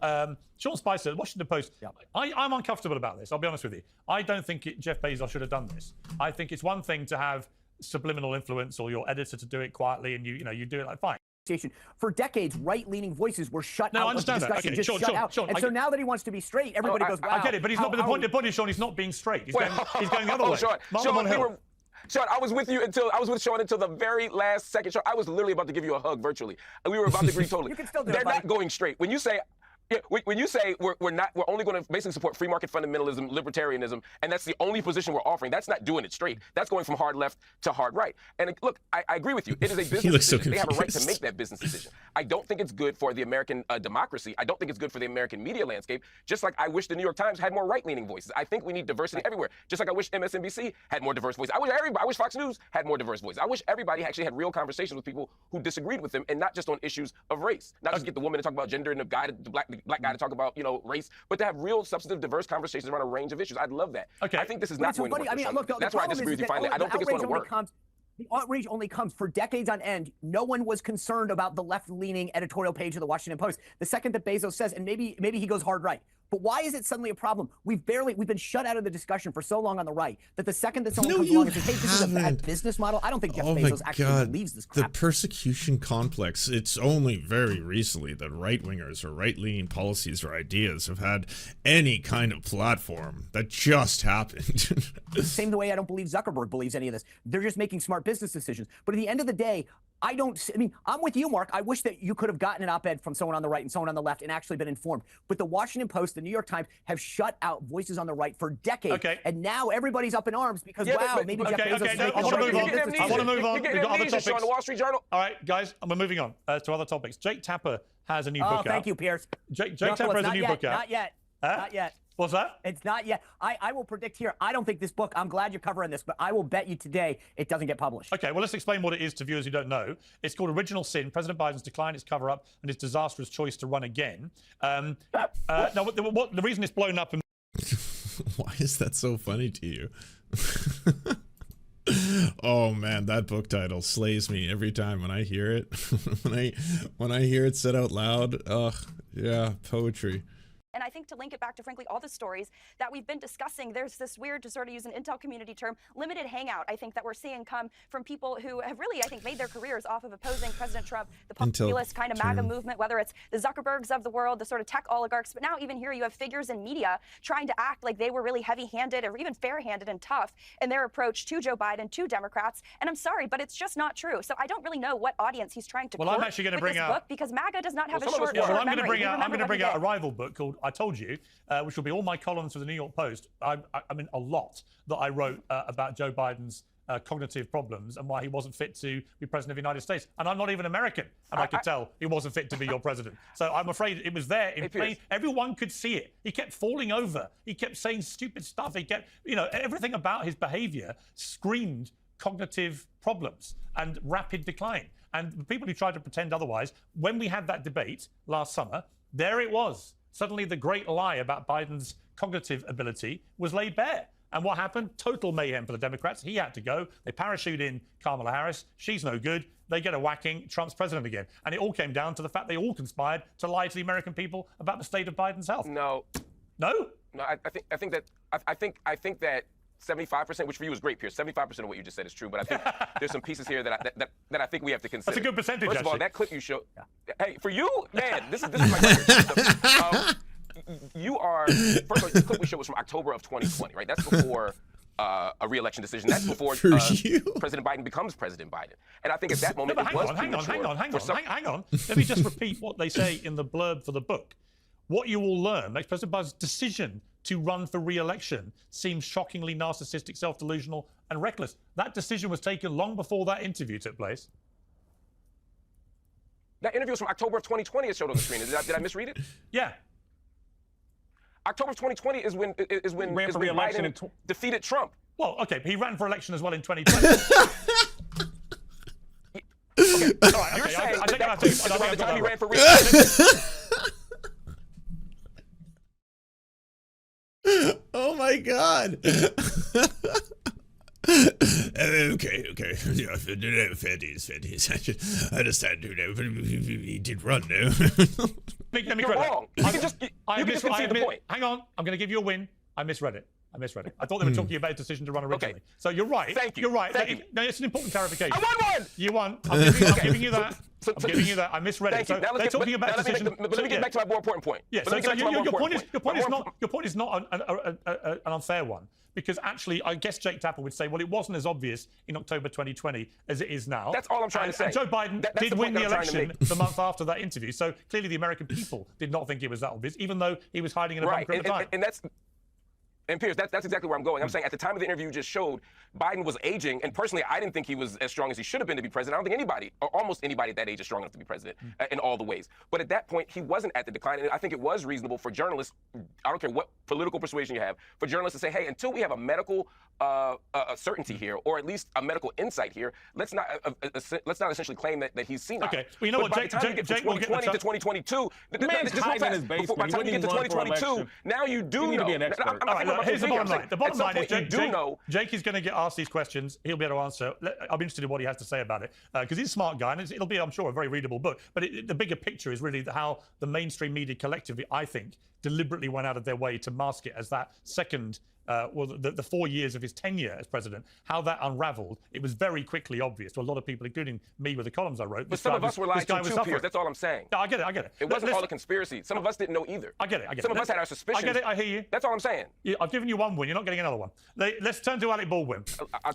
Sean Spicer, the Washington Post. Yeah. I'm uncomfortable about this. I'll be honest with you. I don't think Jeff Bezos should have done this. I think it's one thing to have subliminal influence or your editor to do it quietly, and you do it like fine. For decades, right-leaning voices were shut out of the discussion, okay, shut out. And so now that he wants to be straight, everybody goes, wow. I get it, but he's not. But the point is, Sean, he's not being straight. He's going the other way. Sean, I was with Sean until the very last second. Sean, I was literally about to give you a hug virtually. We were about to agree totally. You can still do They're not going straight. When you say we're only going to basically support free market fundamentalism, libertarianism, and that's the only position we're offering, that's not doing it straight. That's going from hard left to hard right. And look, I agree with you. It is a business decision. They have a right to make that business decision. I don't think it's good for the American democracy. I don't think it's good for the American media landscape. Just like I wish the New York Times had more right-leaning voices. I think we need diversity everywhere. Just like I wish MSNBC had more diverse voices. I wish Fox News had more diverse voices. I wish everybody actually had real conversations with people who disagreed with them, and not just on issues of race. Not just get the woman to talk about gender and the black guy to talk about, race, but to have real, substantive, diverse conversations around a range of issues. I'd love that. Okay. I think this is not going to work. I mean, look, that's why I disagree with you finally. I don't think it's going to work. The outrage only comes for decades on end. No one was concerned about the left-leaning editorial page of the Washington Post. The second that Bezos says, and maybe he goes hard right. But why is it suddenly a problem? We've been shut out of the discussion for so long on the right that the second that someone comes along and says, hey, this is a bad business model, I don't think Jeff Bezos actually believes this crap. The persecution complex, it's only very recently that right-wingers or right-leaning policies or ideas have had any kind of platform. That just happened. Same the way I don't believe Zuckerberg believes any of this. They're just making smart business decisions. But at the end of the day, I mean, I'm with you, Mark. I wish that you could have gotten an op-ed from someone on the right and someone on the left and actually been informed. But the Washington Post, the New York Times have shut out voices on the right for decades. Okay. And now everybody's up in arms because, wow, maybe Jeff Bezos is I want to move on. I want to move on. We've got other topics. On the Wall Street Journal. All right, guys, we're moving on to other topics. Jake Tapper has a new book out. Oh, thank you, Piers. Jake Tapper has a new book out. Not yet. Not yet. What's that? It's not yet. I will predict here. I don't think this book, I'm glad you're covering this, but I will bet you today it doesn't get published. Okay, well, let's explain what it is to viewers who don't know. It's called Original Sin, President Biden's Decline, His Cover-Up, and His Disastrous Choice to Run Again. Now, the reason it's blown up... Why is that so funny to you? Oh man, that book title slays me every time when I hear it. when I hear it said out loud, ugh, yeah, poetry. And I think to link it back to, frankly, all the stories that we've been discussing, there's this weird, to sort of use an intel community term, limited hangout, I think, that we're seeing come from people who have really, I think, made their careers off of opposing President Trump, the populist kind of MAGA movement, whether it's the Zuckerbergs of the world, the sort of tech oligarchs. But now even here you have figures in media trying to act like they were really heavy-handed or even fair-handed and tough in their approach to Joe Biden, to Democrats. And I'm sorry, but it's just not true. So I don't really know what audience he's trying to court I'm actually going to bring out book, because MAGA does not have a short I'm memory. going to bring out a rival book called I Told You, which will be all my columns for the New York Post. I mean, a lot that I wrote about Joe Biden's cognitive problems and why he wasn't fit to be president of the United States. And I'm not even American, and I could tell he wasn't fit to be your president. So I'm afraid it was there in plain. Everyone could see it. He kept falling over. He kept saying stupid stuff. He kept, everything about his behavior screamed cognitive problems and rapid decline. And the people who tried to pretend otherwise, when we had that debate last summer, there it was. Suddenly the great lie about Biden's cognitive ability was laid bare. And what happened? Total mayhem for the Democrats. He had to go. They parachute in Kamala Harris. She's no good. They get a whacking. Trump's president again. And it all came down to the fact they all conspired to lie to the American people about the state of Biden's health. No. No? No, I think that 75%, which for you is great, Piers. 75% of what you just said is true, but I think there's some pieces here that I think we have to consider. That's a good percentage. First of all, actually. that clip you showed. Hey, for you, man, this is like record. You are, first of all, the clip we showed was from October of 2020, right? That's before a re-election decision. That's before President Biden becomes President Biden. And I think at that moment it was hang on. Let me just repeat what they say in the blurb for the book. What you will learn makes President Biden's decision to run for re-election seems shockingly narcissistic, self-delusional, and reckless. That decision was taken long before that interview took place. That interview was from October of 2020. It showed on the screen. Did I misread it? Yeah. October of 2020 is when Biden defeated Trump. Well, okay, he ran for election as well in 2020. Okay, all right, you're saying that time he ran for re-election. Oh my God. Okay. Yeah, I understand. He did run, no? You're wrong. You can just concede the point. Hang on. I'm going to give you a win. I misread it. I thought they were talking about a decision to run originally. Okay. So you're right. Thank you. You're right. Thank you. No, it's an important clarification. I won one! You won. I'm giving you that. I'm giving you that. I misread it. So they're talking about a decision. But let me get back to my more important point. Yeah, so your point is not an unfair one. Because actually, I guess Jake Tapper would say, well, it wasn't as obvious in October 2020 as it is now. That's all I'm trying to say. And Joe Biden did win the election the month after that interview. So clearly the American people did not think it was that obvious, even though he was hiding in a bunker at the time. And Piers, that's exactly where I'm going. I'm saying at the time of the interview you just showed, Biden was aging, and personally, I didn't think he was as strong as he should have been to be president. I don't think anybody, or almost anybody at that age, is strong enough to be president in all the ways. But at that point, he wasn't at the decline, and I think it was reasonable for journalists, I don't care what political persuasion you have, for journalists to say, hey, until we have a medical certainty here, or at least a medical insight here, let's not essentially claim that he's senile. Okay, well, you know what, Jake, from 2020 to 2022, by the time you get to 2022, now you do know. Here's the bottom line. The bottom line is Jake is going to get asked these questions. He'll be able to answer. I'm interested in what he has to say about it because he's a smart guy, and it'll be, I'm sure, a very readable book. But the bigger picture is really how the mainstream media collectively, I think, deliberately went out of their way to mask it as that second, the 4 years of his tenure as president, how that unraveled, it was very quickly obvious to a lot of people, including me with the columns I wrote. But some of us were lied to too, Piers. That's all I'm saying. No, I get it. It wasn't all a conspiracy. Some of us didn't know either. I get it. Some of us had our suspicions. I get it, I hear you. That's all I'm saying. Yeah, I've given you one win, you're not getting another one. Let's turn to Alec Baldwin.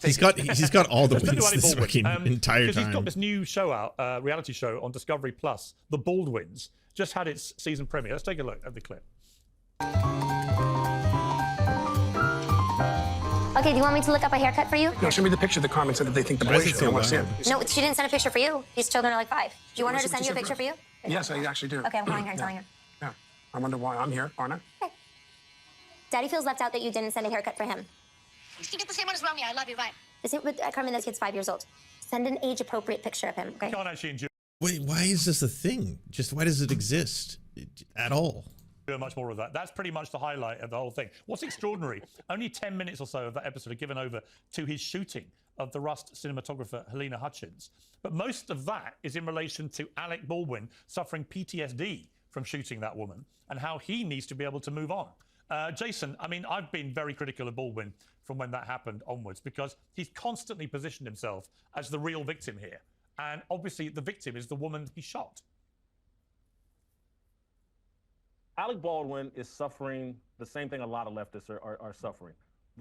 He's got all the wins this fucking entire time. Because he's got this new show out, reality show on Discovery Plus, The Baldwins, just had its season premiere. Let's take a look at the clip. Okay, do you want me to look up a haircut for you? No, show me the picture that Carmen said that they think the boy should. I want to see it. No, she didn't send a picture for you. These children are like 5. Do you want her to send you a picture for you? Yes, I actually do. Okay, I'm calling her and telling her. Yeah, I wonder why I'm here, aren't I? Okay. Daddy feels left out that you didn't send a haircut for him. You get the same one as Romeo. I love you, bye. Carmen, this kid's 5 years old. Send an age-appropriate picture of him, okay? Can't actually enjoy. Wait, why is this a thing? Just why does it exist at all? Much more of that. That's pretty much the highlight of the whole thing. What's extraordinary, only 10 minutes or so of that episode are given over to his shooting of the Rust cinematographer Helena Hutchins. But most of that is in relation to Alec Baldwin suffering PTSD from shooting that woman and how he needs to be able to move on. Jason, I mean, I've been very critical of Baldwin from when that happened onwards because he's constantly positioned himself as the real victim here. And obviously the victim is the woman he shot. Alec Baldwin is suffering the same thing a lot of leftists are suffering.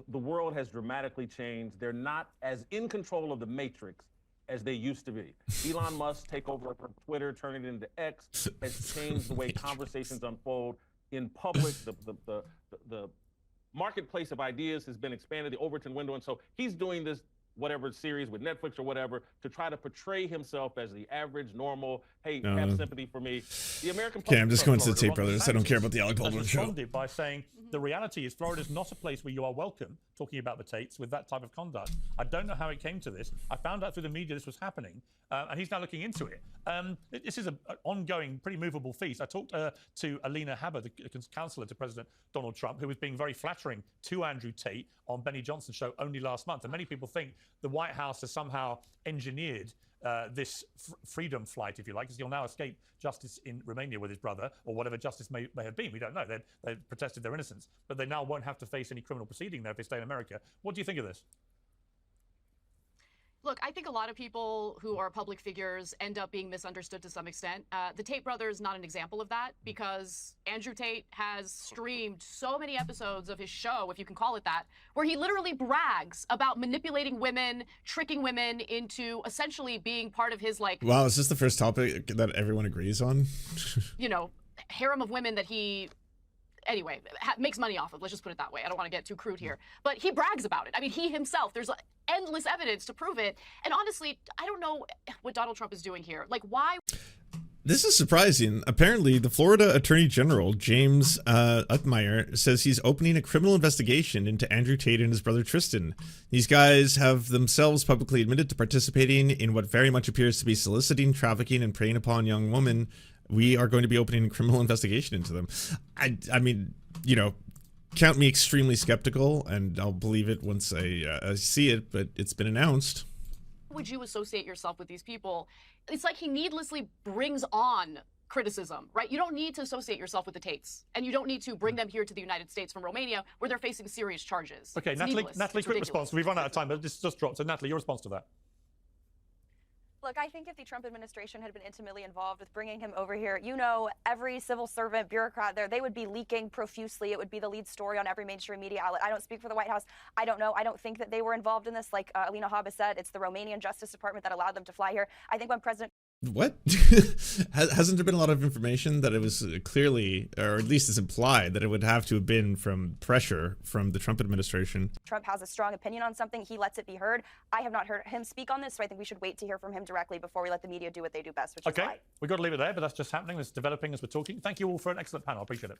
The world has dramatically changed. They're not as in control of the matrix as they used to be. Elon Musk take over from Twitter, turn it into X, has changed the way conversations unfold in public. The marketplace of ideas has been expanded, the Overton window. And so he's doing this whatever series with Netflix or whatever to try to portray himself as the average, normal, hey, have sympathy for me. The American public. Okay, I'm just going to the Tate brothers. I don't care about the Alec Baldwin show. Responded by saying the reality is Florida's not a place where you are welcome, talking about the Tates with that type of conduct. I don't know how it came to this. I found out through the media this was happening, and he's now looking into it. This is an ongoing, pretty movable feast. I talked to Alina Habba, the counselor to President Donald Trump, who was being very flattering to Andrew Tate on Benny Johnson's show only last month. And many people think the White House has somehow engineered this freedom flight, if you like, because he'll now escape justice in Romania with his brother, or whatever justice may have been. We don't know. They protested their innocence, but they now won't have to face any criminal proceeding there if they stay in America. What do you think of this? Look, I think a lot of people who are public figures end up being misunderstood to some extent. The Tate brothers, not an example of that, because Andrew Tate has streamed so many episodes of his show, if you can call it that, where he literally brags about manipulating women, tricking women into essentially being part of his, like... Wow, is this the first topic that everyone agrees on? You know, harem of women that he... Anyway, makes money off of, let's just put it that way. I don't want to get too crude here. But he brags about it. I mean, he himself, there's endless evidence to prove it. And honestly, I don't know what Donald Trump is doing here. Like, why? This is surprising. Apparently, the Florida Attorney General, James Utmeyer, says he's opening a criminal investigation into Andrew Tate and his brother Tristan. These guys have themselves publicly admitted to participating in what very much appears to be soliciting, trafficking, and preying upon young women. We are going to be opening a criminal investigation into them. I mean, you know, count me extremely skeptical, and I'll believe it once I see it, but it's been announced. Would you associate yourself with these people? It's like he needlessly brings on criticism, right? You don't need to associate yourself with the Tates, and you don't need to bring them here to the United States from Romania, where they're facing serious charges. Okay, Natalie, quick response. We've run out of time, but this just dropped. So, Natalie, your response to that? Look, I think if the Trump administration had been intimately involved with bringing him over here, you know, every civil servant, bureaucrat there, they would be leaking profusely. It would be the lead story on every mainstream media outlet. I don't speak for the White House. I don't know. I don't think that they were involved in this. Like Alina Habba said, it's the Romanian Justice Department that allowed them to fly here. I think when President... What? Hasn't there been a lot of information that it was clearly, or at least it's implied, that it would have to have been from pressure from the Trump administration? Trump has a strong opinion on something. He lets it be heard. I have not heard him speak on this, so I think we should wait to hear from him directly before we let the media do what they do best, which is lie. We've got to leave it there, but that's just happening. It's developing as we're talking. Thank you all for an excellent panel. I appreciate it.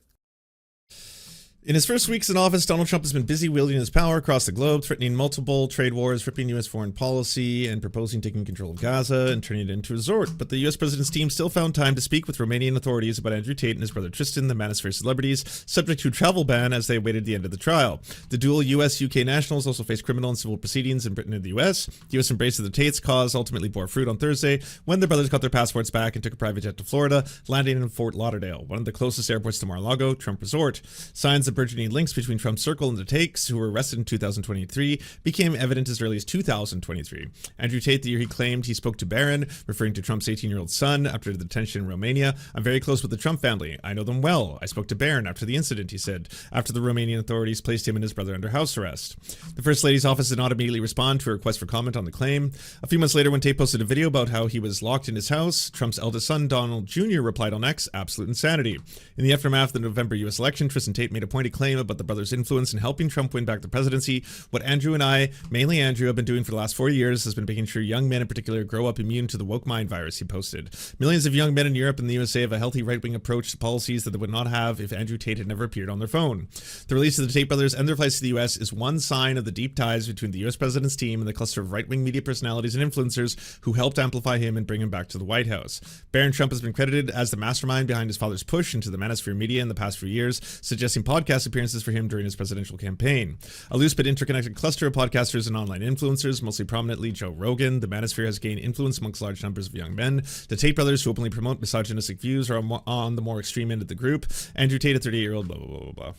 In his first weeks in office, Donald Trump has been busy wielding his power across the globe, threatening multiple trade wars, ripping U.S. foreign policy, and proposing taking control of Gaza and turning it into a resort. But the U.S. president's team still found time to speak with Romanian authorities about Andrew Tate and his brother Tristan, the Manosphere celebrities, subject to a travel ban as they awaited the end of the trial. The dual U.S.-UK nationals also face criminal and civil proceedings in Britain and the U.S. The U.S. embrace of the Tates' cause ultimately bore fruit on Thursday when their brothers got their passports back and took a private jet to Florida, landing in Fort Lauderdale, one of the closest airports to Mar-a-Lago, Trump Resort. Signs of burgeoning links between Trump's circle and the Tates, who were arrested in 2023, became evident as early as 2023. Andrew Tate, the year he claimed he spoke to Barron, referring to Trump's 18-year-old son after the detention in Romania. I'm very close with the Trump family. I know them well. I spoke to Barron after the incident, he said, after the Romanian authorities placed him and his brother under house arrest. The First Lady's office did not immediately respond to a request for comment on the claim. A few months later, when Tate posted a video about how he was locked in his house, Trump's eldest son, Donald Jr., replied on X, absolute insanity. In the aftermath of the November U.S. election, Tristan Tate made a pointed claim about the brothers' influence in helping Trump win back the presidency. What Andrew and I, mainly Andrew, have been doing for the last 4 years has been making sure young men in particular grow up immune to the woke mind virus, he posted. Millions of young men in Europe and the USA have a healthy right-wing approach to policies that they would not have if Andrew Tate had never appeared on their phone. The release of the Tate brothers and their flights to the U.S. is one sign of the deep ties between the U.S. president's team and the cluster of right-wing media personalities and influencers who helped amplify him and bring him back to the White House. Barron Trump has been credited as the mastermind behind his father's push into the manosphere media in the past few years, suggesting podcast appearances for him during his presidential campaign. A loose but interconnected cluster of podcasters and online influencers, mostly prominently Joe Rogan. The manosphere has gained influence amongst large numbers of young men. The Tate brothers, who openly promote misogynistic views, are on the more extreme end of the group. Andrew Tate, a 38-year-old, blah, blah, blah, blah, blah.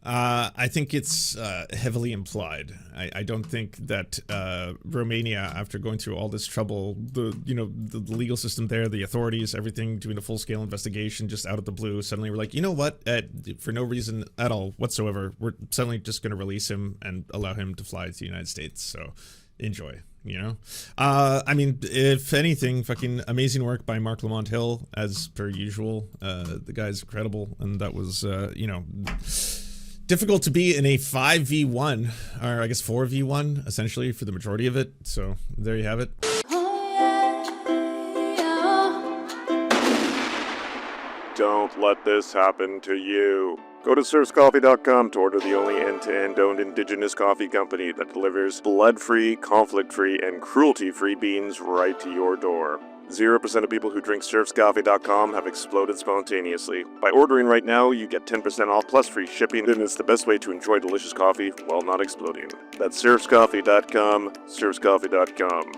I think it's heavily implied. I don't think that Romania, after going through all this trouble, the legal system there, the authorities, everything, doing a full-scale investigation just out of the blue, suddenly we're like, you know what, for no reason at all whatsoever, we're suddenly just going to release him and allow him to fly to the United States. So enjoy. I mean, if anything, fucking amazing work by Marc Lamont Hill, as per usual. The guy's incredible, and that was, difficult to be in a 5v1, or I guess 4v1, essentially, for the majority of it. So there you have it. Don't let this happen to you. Go to serfscoffee.com to order the only end-to-end owned indigenous coffee company that delivers blood-free, conflict-free, and cruelty-free beans right to your door. 0% of people who drink serfscoffee.com have exploded spontaneously. By ordering right now, you get 10% off plus free shipping, and it's the best way to enjoy delicious coffee while not exploding. That's serfscoffee.com, serfscoffee.com.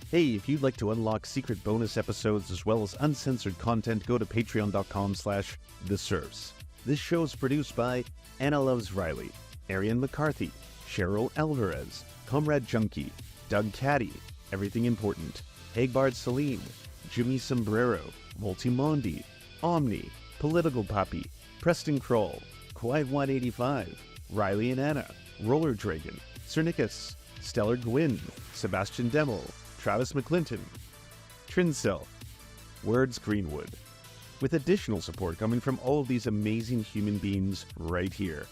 Hey, if you'd like to unlock secret bonus episodes as well as uncensored content, go to patreon.com/theserfs. This show is produced by Anna Loves Riley, Arian McCarthy, Cheryl Alvarez, Comrade Junkie, Doug Caddy, Everything Important, Hagbard Celine, Jimmy Sombrero, Multimondi, Omni, Political Poppy, Preston Kroll, Quiet 185, Riley and Anna, Roller Dragon, Cernicus, Stellar Gwyn, Sebastian Demel, Travis McClinton, Trincell, Words Greenwood, with additional support coming from all of these amazing human beings right here.